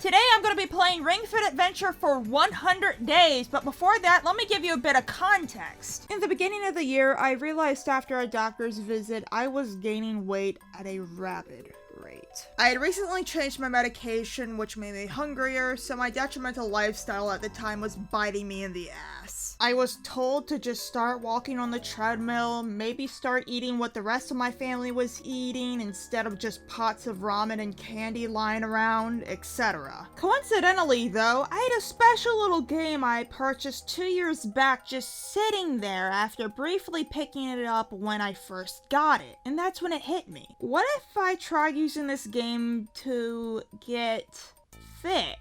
Today I'm going to be playing Ring Fit Adventure for 100 days, but before that, let me give you a bit of context. In the beginning of the year, I realized after a doctor's visit, I was gaining weight at a rapid rate. I had recently changed my medication, which made me hungrier, so my detrimental lifestyle at the time was biting me in the ass. I was told to just start walking on the treadmill, maybe start eating what the rest of my family was eating instead of just pots of ramen and candy lying around, etc. Coincidentally though, I had a special little game I purchased 2 years back just sitting there after briefly picking it up when I first got it, and that's when it hit me. What if I tried using this game to get fit?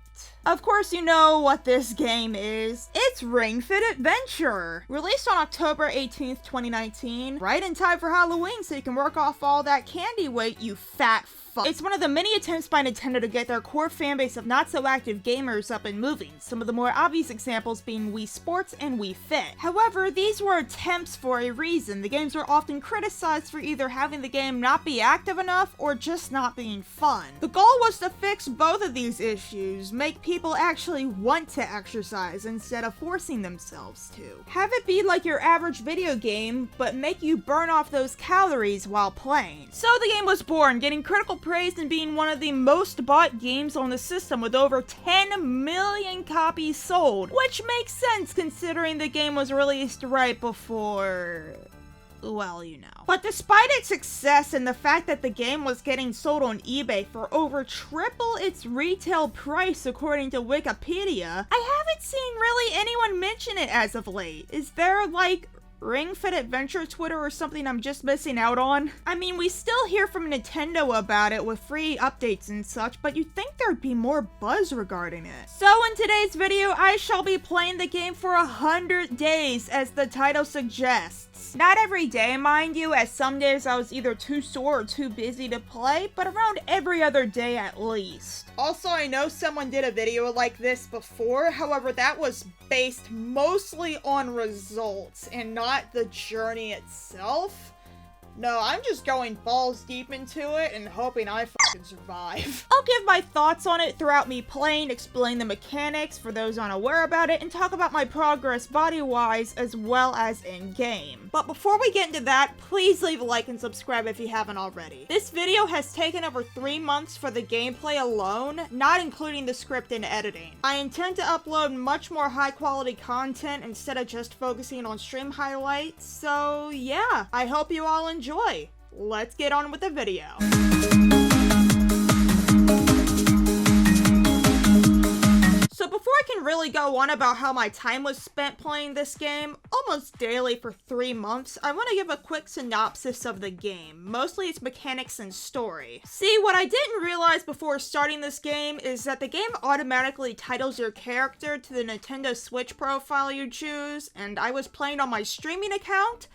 Of course you know what this game is. It's Ring Fit Adventure! Released on October 18th, 2019, right in time for Halloween so you can work off all that candy weight, you fat fuck. It's one of the many attempts by Nintendo to get their core fanbase of not-so-active gamers up and moving, some of the more obvious examples being Wii Sports and Wii Fit. However, these were attempts for a reason. The games were often criticized for either having the game not be active enough or just not being fun. The goal was to fix both of these issues, make people actually want to exercise instead of forcing themselves to. Have it be like your average video game, but make you burn off those calories while playing. So the game was born, getting critical praise and being one of the most bought games on the system with over 10 million copies sold, which makes sense considering the game was released right before... well, you know. But despite its success and the fact that the game was getting sold on eBay for over triple its retail price according to Wikipedia, I haven't seen really anyone mention it as of late. Is there, like, Ring Fit Adventure Twitter or something I'm just missing out on? I mean, we still hear from Nintendo about it with free updates and such, but you'd think there'd be more buzz regarding it. So in today's video, I shall be playing the game for 100 days, as the title suggests. Not every day, mind you, as some days I was either too sore or too busy to play, but around every other day at least. Also, I know someone did a video like this before, however, that was based mostly on results and not the journey itself. No, I'm just going balls deep into it and hoping I fucking survive. I'll give my thoughts on it throughout me playing, explain the mechanics for those unaware about it, and talk about my progress body-wise as well as in-game. But before we get into that, please leave a like and subscribe if you haven't already. This video has taken over 3 months for the gameplay alone, not including the script and editing. I intend to upload much more high-quality content instead of just focusing on stream highlights, so yeah, I hope you all enjoy. Let's get on with the video. So before I can really go on about how my time was spent playing this game, almost daily for 3 months, I want to give a quick synopsis of the game, mostly its mechanics and story. See, what I didn't realize before starting this game is that the game automatically titles your character to the Nintendo Switch profile you choose, and I was playing on my streaming account,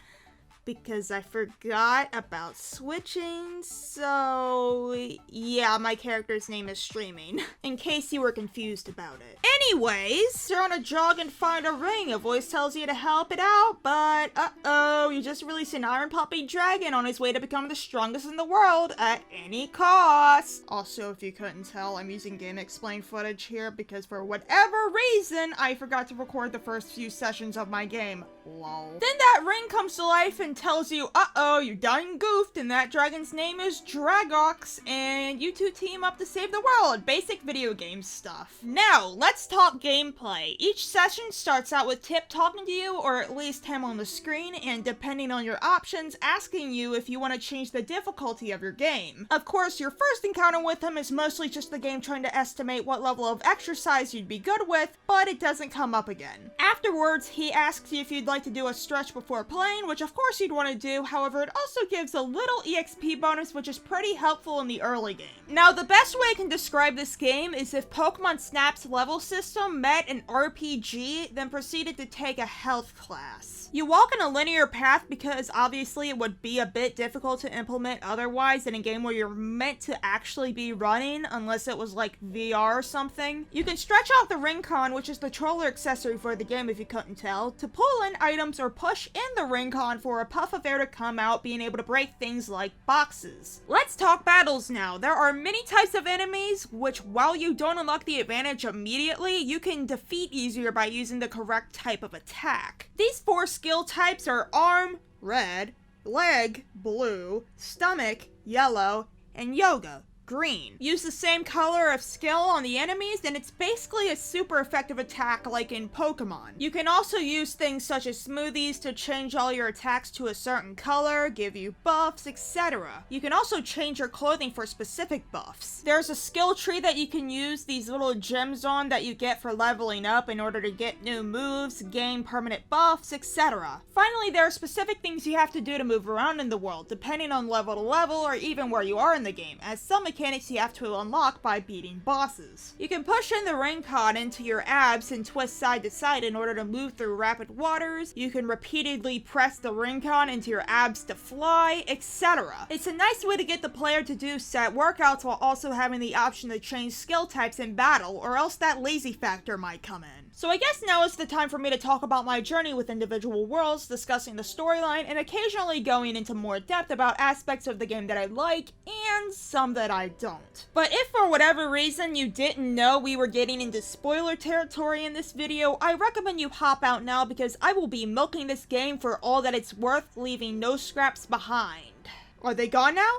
because I forgot about switching, so yeah, my character's name is Streaming, in case you were confused about it. Anyways, you're on a jog and find a ring. A voice tells you to help it out, but uh-oh, you just released an Iron Puppy Dragon on his way to become the strongest in the world at any cost. Also, if you couldn't tell, I'm using Game Explain footage here because for whatever reason, I forgot to record the first few sessions of my game. Lol. Then that ring comes to life and tells you, uh-oh, you done goofed, and that dragon's name is Dragox, and you two team up to save the world. Basic video game stuff. Now, let's talk gameplay. Each session starts out with Tip talking to you, or at least him on the screen, and depending on your options, asking you if you want to change the difficulty of your game. Of course, your first encounter with him is mostly just the game trying to estimate what level of exercise you'd be good with, but it doesn't come up again. Afterwards, he asks you if you'd like to do a stretch before playing, which of course you'd want to do, however it also gives a little EXP bonus which is pretty helpful in the early game. Now the best way I can describe this game is if Pokemon Snap's level system met an RPG, then proceeded to take a health class. You walk in a linear path because obviously it would be a bit difficult to implement otherwise in a game where you're meant to actually be running, unless it was like VR or something. You can stretch out the ring con, which is the controller accessory for the game if you couldn't tell, to pull in items or push in the ring con for a puff of air to come out, being able to break things like boxes. Let's talk battles now. There are many types of enemies, which while you don't unlock the advantage immediately, you can defeat easier by using the correct type of attack. These 4 skill types are arm, red, leg, blue, stomach, yellow, and yoga, green. Use the same color of skill on the enemies, and it's basically a super effective attack like in Pokemon. You can also use things such as smoothies to change all your attacks to a certain color, give you buffs, etc. You can also change your clothing for specific buffs. There's a skill tree that you can use these little gems on that you get for leveling up in order to get new moves, gain permanent buffs, etc. Finally, there are specific things you have to do to move around in the world, depending on level to level or even where you are in the game, as some mechanics you have to unlock by beating bosses. You can push in the ring con into your abs and twist side to side in order to move through rapid waters. You can repeatedly press the ring con into your abs to fly, etc. It's a nice way to get the player to do set workouts while also having the option to change skill types in battle, or else that lazy factor might come in. So I guess now is the time for me to talk about my journey with individual worlds, discussing the storyline, and occasionally going into more depth about aspects of the game that I like, and some that I don't. But if for whatever reason you didn't know we were getting into spoiler territory in this video, I recommend you hop out now because I will be milking this game for all that it's worth, leaving no scraps behind. Are they gone now?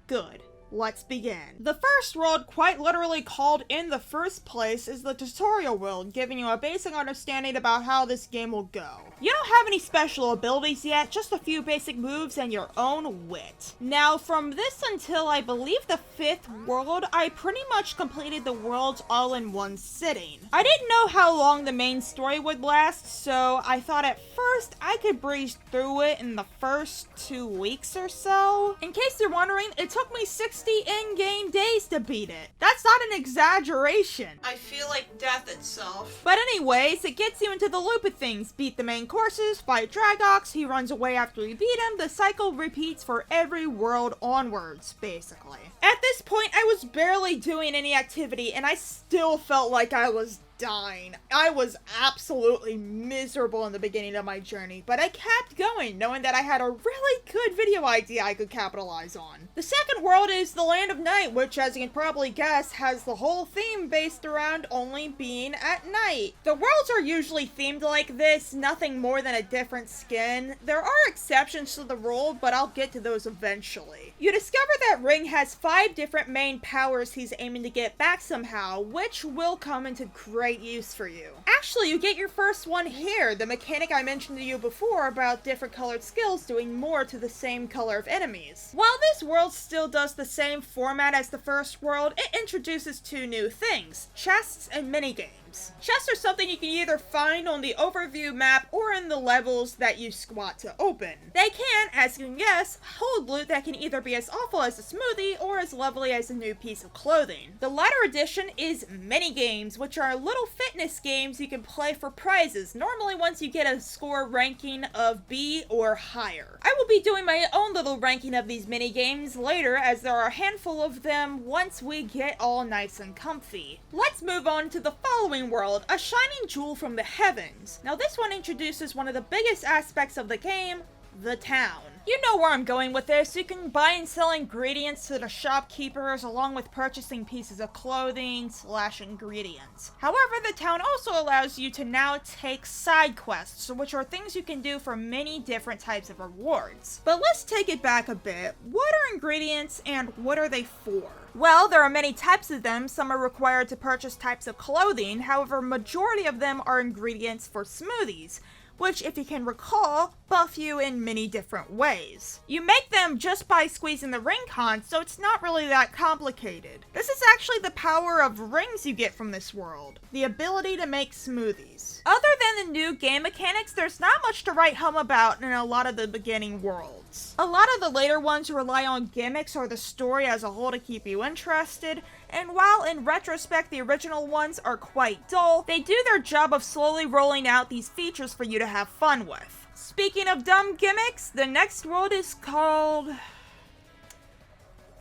Good. Let's begin. The first world, quite literally called in the first place, is the tutorial world, giving you a basic understanding about how this game will go. You don't have any special abilities yet, just a few basic moves and your own wit. Now, from this until I believe the 5th world, I pretty much completed the worlds all in one sitting. I didn't know how long the main story would last, so I thought at first I could breeze through it in the first 2 weeks or so. In case you're wondering, it took me 60 in-game days to beat it. That's not an exaggeration. I feel like death itself. But anyways, it gets you into the loop of things. Beat the main courses, fight Dragox, he runs away after you beat him, the cycle repeats for every world onwards, basically. At this point, I was barely doing any activity, and I still felt like I was dying. I was absolutely miserable in the beginning of my journey, but I kept going, knowing that I had a really good video idea I could capitalize on. The second world is the Land of Night, which, as you can probably guess, has the whole theme based around only being at night. The worlds are usually themed like this, nothing more than a different skin. There are exceptions to the rule, but I'll get to those eventually. You discover that Ring has 5 different main powers he's aiming to get back somehow, which will come into great use for you. Actually, you get your first one here, the mechanic I mentioned to you before about different colored skills doing more to the same color of enemies. While this world still does the same format as the first world, it introduces 2 new things: chests and minigames. Chests are something you can either find on the overview map or in the levels that you squat to open. They can, as you can guess, hold loot that can either be as awful as a smoothie or as lovely as a new piece of clothing. The latter addition is minigames, which are little fitness games you can play for prizes, normally once you get a score ranking of B or higher. I will be doing my own little ranking of these minigames later, as there are a handful of them once we get all nice and comfy. Let's move on to the following world, a shining jewel from the heavens. Now this one introduces one of the biggest aspects of the game, the town. You know where I'm going with this. You can buy and sell ingredients to the shopkeepers along with purchasing pieces of clothing / ingredients. However, the town also allows you to now take side quests, which are things you can do for many different types of rewards. But let's take it back a bit. What are ingredients and what are they for? Well, there are many types of them. Some are required to purchase types of clothing. However, majority of them are ingredients for smoothies, which, if you can recall, buff you in many different ways. You make them just by squeezing the ring con, so it's not really that complicated. This is actually the power of rings you get from this world, the ability to make smoothies. Other than the new game mechanics, there's not much to write home about in a lot of the beginning worlds. A lot of the later ones rely on gimmicks or the story as a whole to keep you interested, and while in retrospect the original ones are quite dull, they do their job of slowly rolling out these features for you to have fun with. Speaking of dumb gimmicks, the next world is called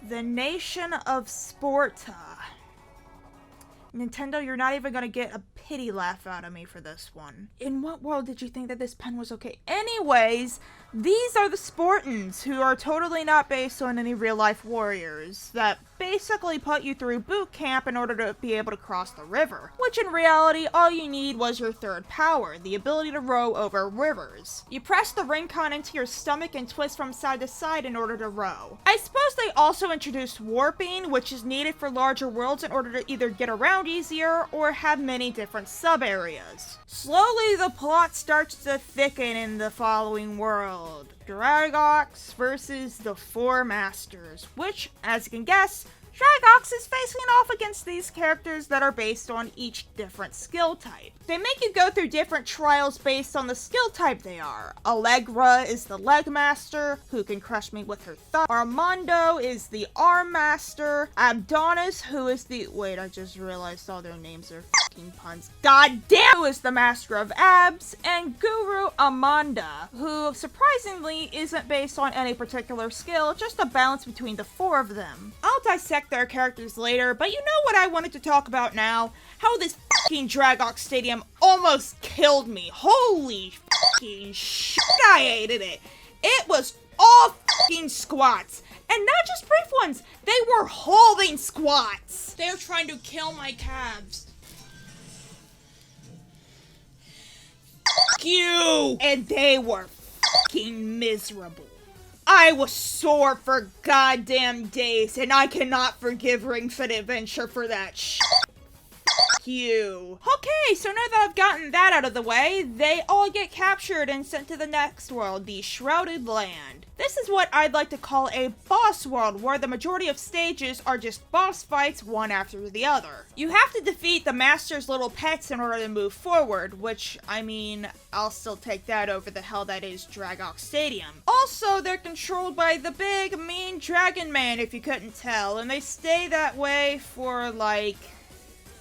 the Nation of Sparta. Nintendo, you're not even gonna get a pity laugh out of me for this one. In what world did you think that this pen was okay? Anyways, These are the Spartans, who are totally not based on any real-life warriors, that basically put you through boot camp in order to be able to cross the river, which in reality all you need was your third power, the ability to row over rivers. You press the ring-con into your stomach and twist from side to side in order to row. I suppose they also introduced warping, which is needed for larger worlds in order to either get around easier or have many different sub-areas. Slowly the plot starts to thicken in the following world. Dragox versus the Four Masters, which, as you can guess, Dragox is facing off against these characters that are based on each different skill type. They make you go through different trials based on the skill type they are. Allegra is the Leg Master, who can crush me with her thumb. Armando is the Arm Master. Abdonis, who is the... Wait, I just realized all their names are fucking puns. God damn! Who is the Master of Abs. And Guru Amanda, who surprisingly isn't based on any particular skill, just a balance between the four of them. I'll dissect their characters later, but you know what I wanted to talk about now? How this fucking Dragox Stadium almost killed me. Holy fucking shit, I hated it. It was all fucking squats. And not just brief ones, they were holding squats. They're trying to kill my calves. Fuck you! And they were fucking miserable. I was sore for goddamn days, and I cannot forgive Ring Fit Adventure for that shit. Fuck you. Okay, so now that I've gotten that out of the way, they all get captured and sent to the next world, the Shrouded Land. This is what I'd like to call a boss world, where the majority of stages are just boss fights one after the other. You have to defeat the Master's little pets in order to move forward, which, I mean, I'll still take that over the hell that is Dragox Stadium. Also, they're controlled by the big, mean Dragon Man, if you couldn't tell, and they stay that way for, like,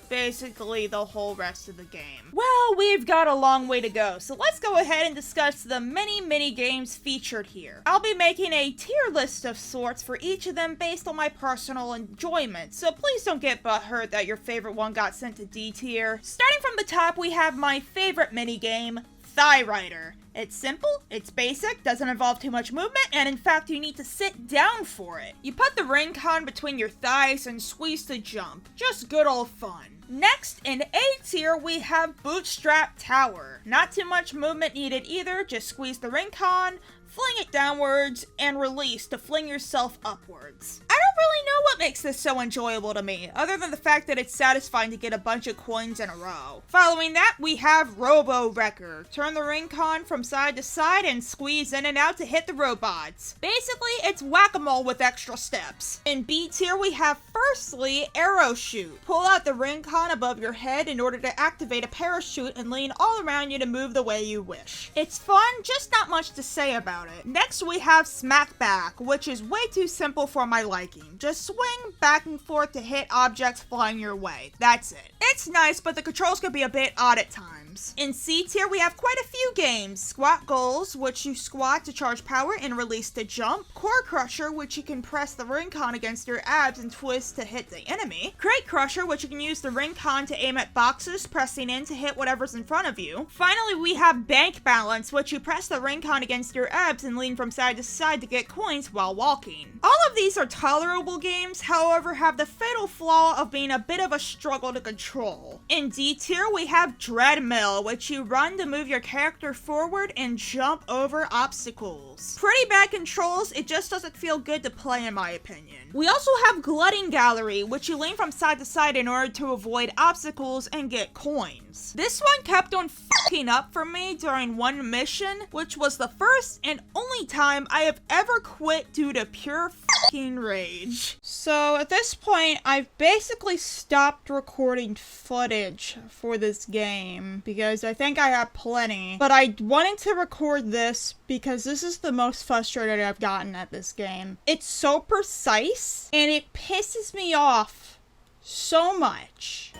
basically the whole rest of the game. Well, we've got a long way to go, so let's go ahead and discuss the many mini games featured here. I'll be making a tier list of sorts for each of them based on my personal enjoyment, so please don't get butthurt that your favorite one got sent to D tier. Starting from the top, we have my favorite mini game, Thigh Rider. It's simple, it's basic, doesn't involve too much movement, and in fact you need to sit down for it. You put the ring con between your thighs and squeeze to jump. Just good old fun. Next, in A tier, we have Bootstrap Tower. Not too much movement needed either, just squeeze the ring con, fling it downwards, and release to fling yourself upwards. I don't really know what makes this so enjoyable to me, other than the fact that it's satisfying to get a bunch of coins in a row. Following that, we have Robo Wrecker. Turn the ring con from side to side and squeeze in and out to hit the robots. Basically, it's whack-a-mole with extra steps. In B tier, we have firstly, Arrow Shoot. Pull out the ring con above your head in order to activate a parachute and lean all around you to move the way you wish. It's fun, just not much to say about it. Next, we have Smack Back, which is way too simple for my liking. Just swing back and forth to hit objects flying your way. That's it. It's nice, but the controls can be a bit odd at times. In C tier, we have quite a few games. Squat Goals, which you squat to charge power and release to jump. Core Crusher, which you can press the ring con against your abs and twist to hit the enemy. Crate Crusher, which you can use the ring con to aim at boxes, pressing in to hit whatever's in front of you. Finally, we have Bank Balance, which you press the ring con against your abs and lean from side to side to get coins while walking. All of these are tolerable games, however have the fatal flaw of being a bit of a struggle to control. In D tier, we have Dreadmill, which you run to move your character forward and jump over obstacles. Pretty bad controls, it just doesn't feel good to play in my opinion. We also have Glutting Gallery, which you lean from side to side in order to avoid obstacles and get coins. This one kept on fucking up for me during one mission, which was the first and only time I have ever quit due to pure fucking rage. So at this point, I've basically stopped recording footage for this game because I think I have plenty, but I wanted to record this because this is the most frustrated I've gotten at this game. It's so precise and it pisses me off so much.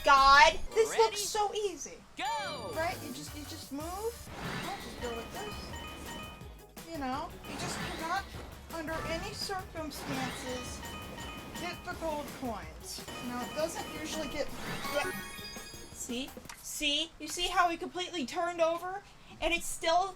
God, this looks so easy. Go! Right? You just move. Just go like this. You know, you just cannot, under any circumstances, get the gold coins. Now, it doesn't usually get... See? See? You see how he completely turned over? and it's still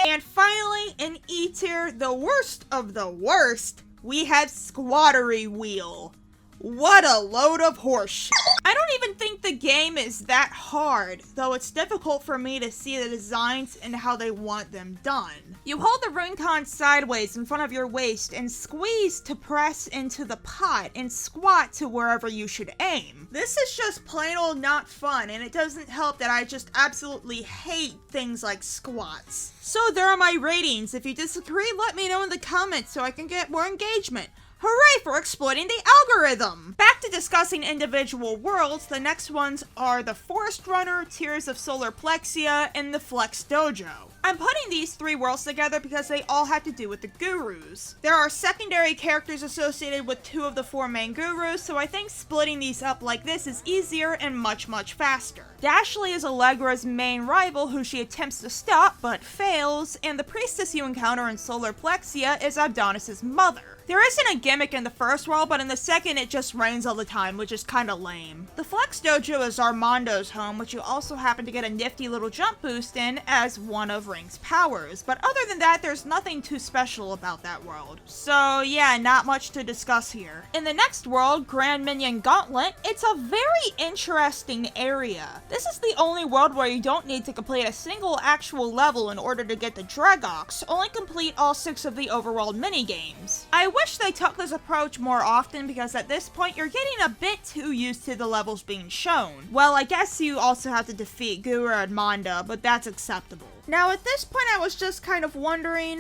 And finally, in E tier, the worst of the worst, we have Squattery Wheel. What a load of horseshit. I don't even think the game is that hard, though it's difficult for me to see the designs and how they want them done. You hold the Rincon sideways in front of your waist and squeeze to press into the pot and squat to wherever you should aim. This is just plain old not fun, and it doesn't help that I just absolutely hate things like squats. So there are my ratings. If you disagree, let me know in the comments so I can get more engagement. Hooray for exploiting the algorithm! Back to discussing individual worlds, the next ones are the Forest Runner, Tears of Solar Plexia, and the Flex Dojo. I'm putting these three worlds together because they all have to do with the gurus. There are secondary characters associated with 2 of the 4 main gurus, so I think splitting these up like this is easier and much faster. Dashley is Allegra's main rival who she attempts to stop but fails, and the priestess you encounter in Solar Plexia is Adonis's mother. There isn't a gimmick in the first world, but in the second it just rains all the time, which is kinda lame. The Flex Dojo is Armando's home, which you also happen to get a nifty little jump boost in as one of Ring's powers, but other than that, there's nothing too special about that world. So yeah, not much to discuss here. In the next world, Grand Minion Gauntlet, it's a very interesting area. This is the only world where you don't need to complete a single actual level in order to get the Dragox, only complete all 6 of the overworld minigames. I wish they took this approach more often because at this point you're getting a bit too used to the levels being shown. Well, I guess you also have to defeat Guru Armanda, but that's acceptable. Now at this point I was just kind of wondering,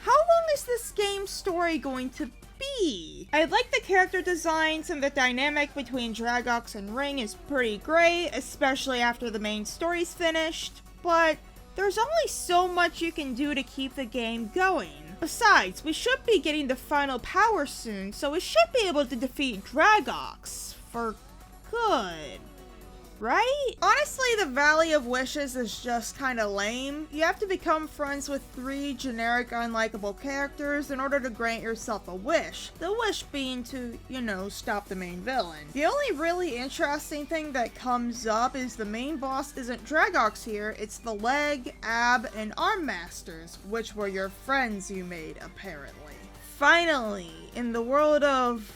how long is this game's story going to be? I like the character designs and the dynamic between Dragox and Ring is pretty great, especially after the main story's finished, but there's only so much you can do to keep the game going. Besides, we should be getting the final power soon, so we should be able to defeat Dragox for good, right? Honestly, the Valley of Wishes is just kinda lame. You have to become friends with 3 generic unlikable characters in order to grant yourself a wish. The wish being to, you know, stop the main villain. The only really interesting thing that comes up is the main boss isn't Dragox here, it's the Leg, Ab, and Arm Masters, which were your friends you made, apparently. Finally, in the world of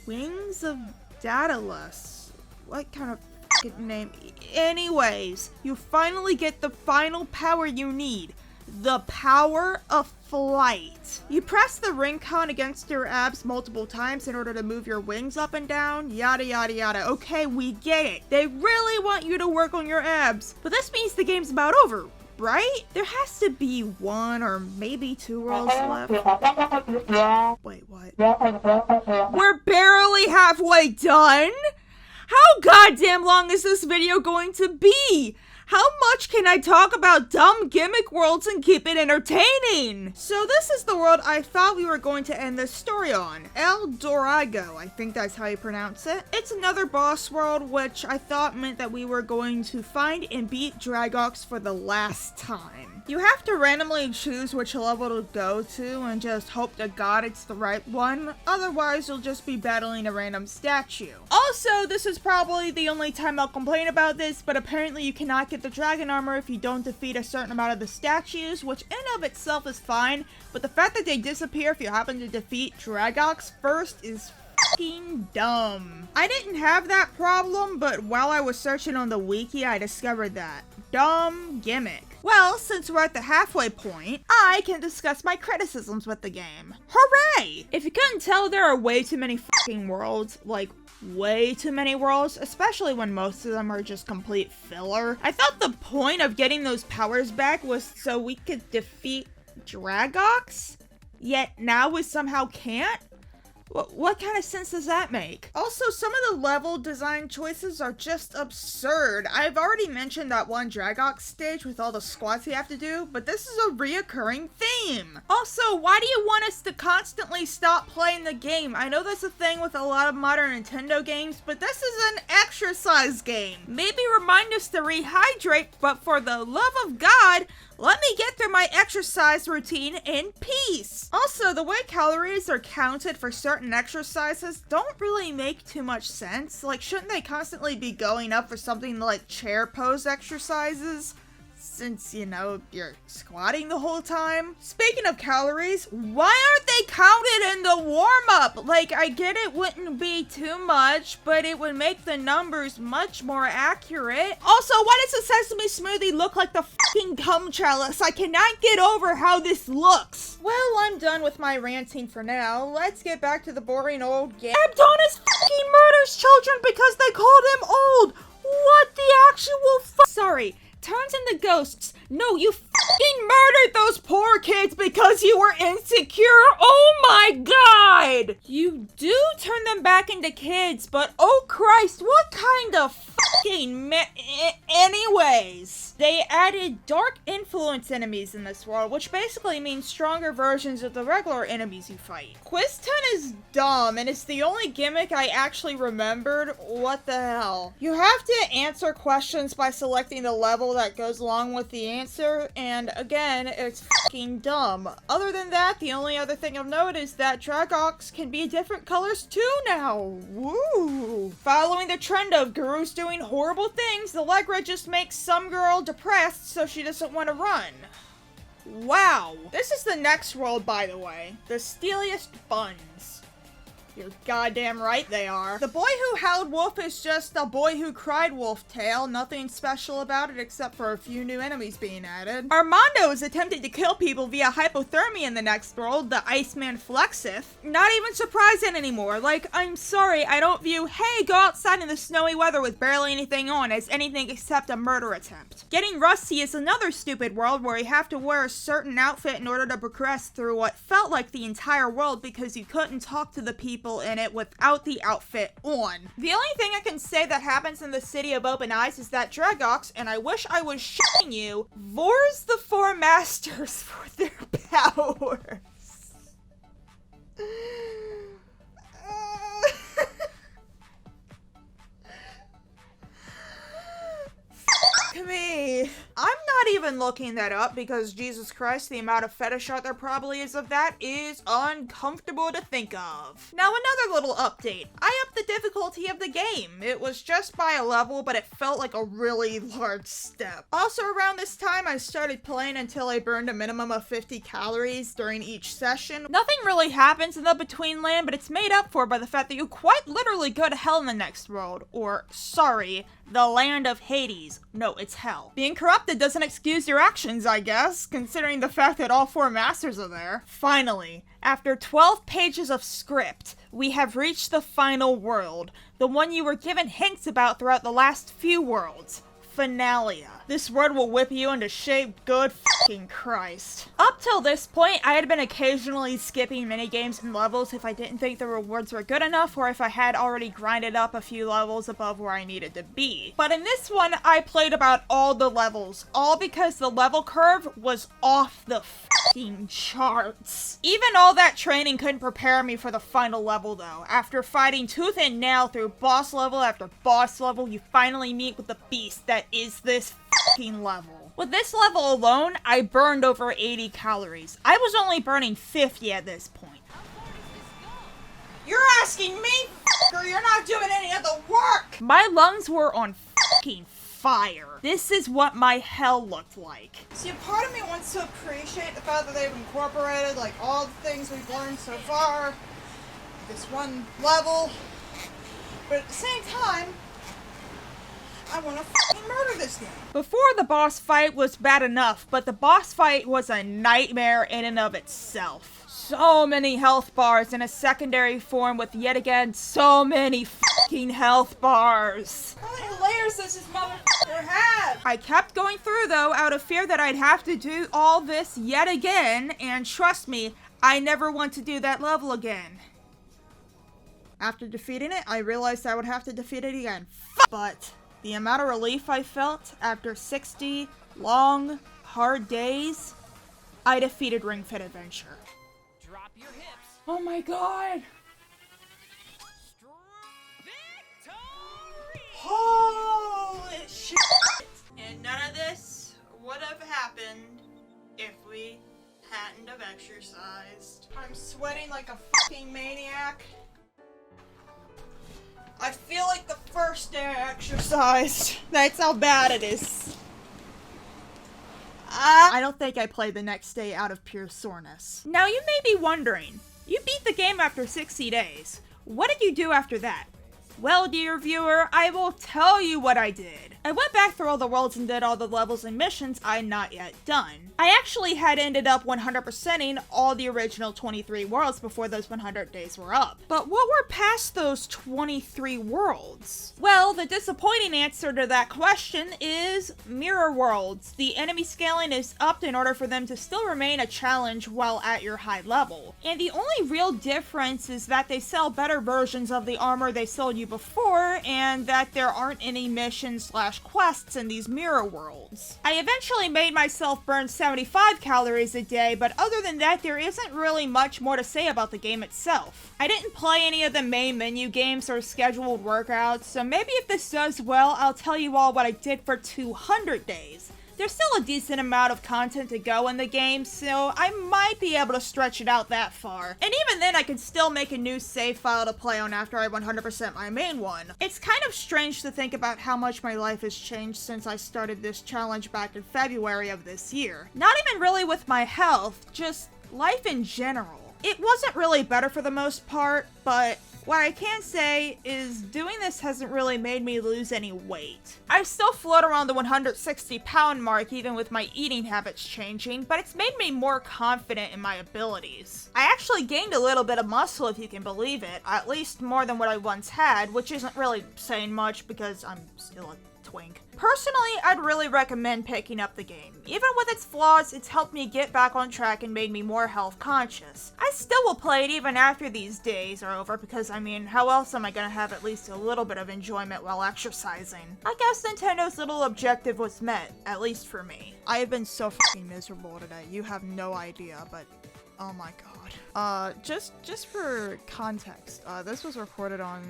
Wings of Daedalus, what kind of name? Anyways, you finally get the final power you need. The power of flight. You press the Rincon against your abs multiple times in order to move your wings up and down, yada yada yada. Okay, we get it. They really want you to work on your abs. But this means the game's about over, right? There has to be 1 or maybe 2 worlds left. Wait, what? We're barely halfway done? How goddamn long is this video going to be? How much can I talk about dumb gimmick worlds and keep it entertaining? So this is the world I thought we were going to end this story on. El Dorado, I think that's how you pronounce it. It's another boss world, which I thought meant that we were going to find and beat Dragox for the last time. You have to randomly choose which level to go to and just hope to God it's the right one, otherwise you'll just be battling a random statue. Also, this is probably the only time I'll complain about this, but apparently you cannot get the dragon armor if you don't defeat a certain amount of the statues, which in of itself is fine, but the fact that they disappear if you happen to defeat Dragox first is fucking dumb. I didn't have that problem, but while I was searching on the wiki, I discovered that. Dumb gimmick. Well, since we're at the halfway point, I can discuss my criticisms with the game. Hooray! If you couldn't tell, there are way too many fucking worlds, like way too many worlds, especially when most of them are just complete filler. I thought the point of getting those powers back was so we could defeat Dragox, yet now we somehow can't? What kind of sense does that make? Also, some of the level design choices are just absurd. I've already mentioned that one Dragox stage with all the squats you have to do, but this is a reoccurring theme. Also, why do you want us to constantly stop playing the game? I know that's a thing with a lot of modern Nintendo games, but this is an exercise game. Maybe remind us to rehydrate, but for the love of God, let me get through my exercise routine in peace. Also, the way calories are counted for certain exercises don't really make too much sense. Like, shouldn't they constantly be going up for something like chair pose exercises? Since, you know, you're squatting the whole time. Speaking of calories, why aren't they counted in the warm-up? Like, I get it wouldn't be too much, but it would make the numbers much more accurate. Also, why does the sesame smoothie look like the fucking cum chalice? I cannot get over how this looks. Well, I'm done with my ranting for now. Let's get back to the boring old game. Adonis fucking murders children because they called him old. What the actual Sorry. Turns into ghosts. No, you fucking murdered those poor kids because you were insecure. Oh my god! You do turn them back into kids, but oh Christ, what kind of fucking anyways? They added dark influence enemies in this world, which basically means stronger versions of the regular enemies you fight. Quiz 10 is dumb, and it's the only gimmick I actually remembered. What the hell? You have to answer questions by selecting the level that goes along with the answer, and again, it's fucking dumb. Other than that, the only other thing of note is that Dragox can be different colors too now. Woo! Following the trend of gurus doing horrible things, the Allegra just makes some girl depressed so she doesn't want to run. Wow. This is the next world, by the way. The steeliest buns. You're goddamn right they are. The boy who howled wolf is just a boy who cried wolf tale. Nothing special about it except for a few new enemies being added. Armando is attempting to kill people via hypothermia in the next world, the Iceman Flexif. Not even surprising anymore. Like, I'm sorry, I don't view, hey, go outside in the snowy weather with barely anything on as anything except a murder attempt. Getting rusty is another stupid world where you have to wear a certain outfit in order to progress through what felt like the entire world because you couldn't talk to the people in it without the outfit on. The only thing I can say that happens in the City of Open Eyes is that Dragox, and I wish I was shitting you, vores the four masters for their powers. Me. I'm not even looking that up because Jesus Christ, the amount of fetish art there probably is of that is uncomfortable to think of. Now another little update. I upped the difficulty of the game. It was just by a level, but it felt like a really large step. Also around this time, I started playing until I burned a minimum of 50 calories during each session. Nothing really happens in the Between Land, but it's made up for by the fact that you quite literally go to hell in the next world. Or, sorry, the land of Hades. No, it's hell. Being corrupted doesn't excuse your actions, I guess, considering the fact that all four masters are there. Finally, after 12 pages of script, we have reached the final world, the one you were given hints about throughout the last few worlds. Finalia. This word will whip you into shape, good fucking Christ. Up till this point, I had been occasionally skipping minigames and levels if I didn't think the rewards were good enough or if I had already grinded up a few levels above where I needed to be. But in this one, I played about all the levels, all because the level curve was off the fucking charts. Even all that training couldn't prepare me for the final level though. After fighting tooth and nail through boss level after boss level, you finally meet with the beast that is this fucking level. With this level alone, I burned over 80 calories. I was only burning 50 at this point. You're asking me, or you're not doing any of the work! My lungs were on fucking fire. This is what my hell looked like. See, a part of me wants to appreciate the fact that they've incorporated, like, all the things we've learned so far. This one level. But at the same time, I want to fucking murder this game. Before the boss fight was bad enough, but the boss fight was a nightmare in and of itself. So many health bars in a secondary form with yet again so many fucking health bars. How many layers does this motherfucker have? I kept going through though out of fear that I'd have to do all this yet again, and trust me, I never want to do that level again. After defeating it, I realized I would have to defeat it again. But the amount of relief I felt after 60 long, hard days, I defeated Ring Fit Adventure. Drop your hips. Oh my god! Holy shit! And none of this would have happened if we hadn't have exercised. I'm sweating like a fucking maniac. I feel like the first day I exercised. That's how bad it is. I don't think I played the next day out of pure soreness. Now you may be wondering, you beat the game after 60 days. What did you do after that? Well, dear viewer, I will tell you what I did. I went back through all the worlds and did all the levels and missions I had not yet done. I actually had ended up 100%ing all the original 23 worlds before those 100 days were up. But what were past those 23 worlds? Well, the disappointing answer to that question is mirror worlds. The enemy scaling is upped in order for them to still remain a challenge while at your high level. And the only real difference is that they sell better versions of the armor they sold you before, and that there aren't any missions/quests in these mirror worlds. I eventually made myself burn 75 calories a day, but other than that, there isn't really much more to say about the game itself. I didn't play any of the main menu games or scheduled workouts, so maybe if this does well, I'll tell you all what I did for 200 days. There's still a decent amount of content to go in the game, so I might be able to stretch it out that far. And even then, I can still make a new save file to play on after I 100% my main one. It's kind of strange to think about how much my life has changed since I started this challenge back in February of this year. Not even really with my health, just life in general. It wasn't really better for the most part, but what I can say is doing this hasn't really made me lose any weight. I still float around the 160-pound mark even with my eating habits changing, but it's made me more confident in my abilities. I actually gained a little bit of muscle, if you can believe it, at least more than what I once had, which isn't really saying much because I'm still a twink. Personally, I'd really recommend picking up the game. Even with its flaws, it's helped me get back on track and made me more health conscious. I still will play it even after these days are over because, I mean, how else am I gonna have at least a little bit of enjoyment while exercising? I guess Nintendo's little objective was met, at least for me. I have been so fucking miserable today. You have no idea, but oh my god. Just for context, this was recorded on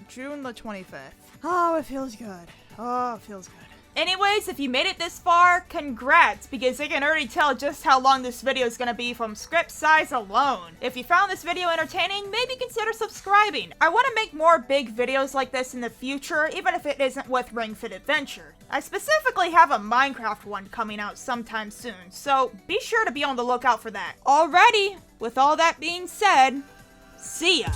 June the 25th. Oh, it feels good. Oh, it feels good. Anyways, if you made it this far, congrats, because I can already tell just how long this video is gonna be from script size alone. If you found this video entertaining, maybe consider subscribing. I want to make more big videos like this in the future, even if it isn't with Ring Fit Adventure. I specifically have a Minecraft one coming out sometime soon, so be sure to be on the lookout for that. Alrighty, with all that being said, see ya!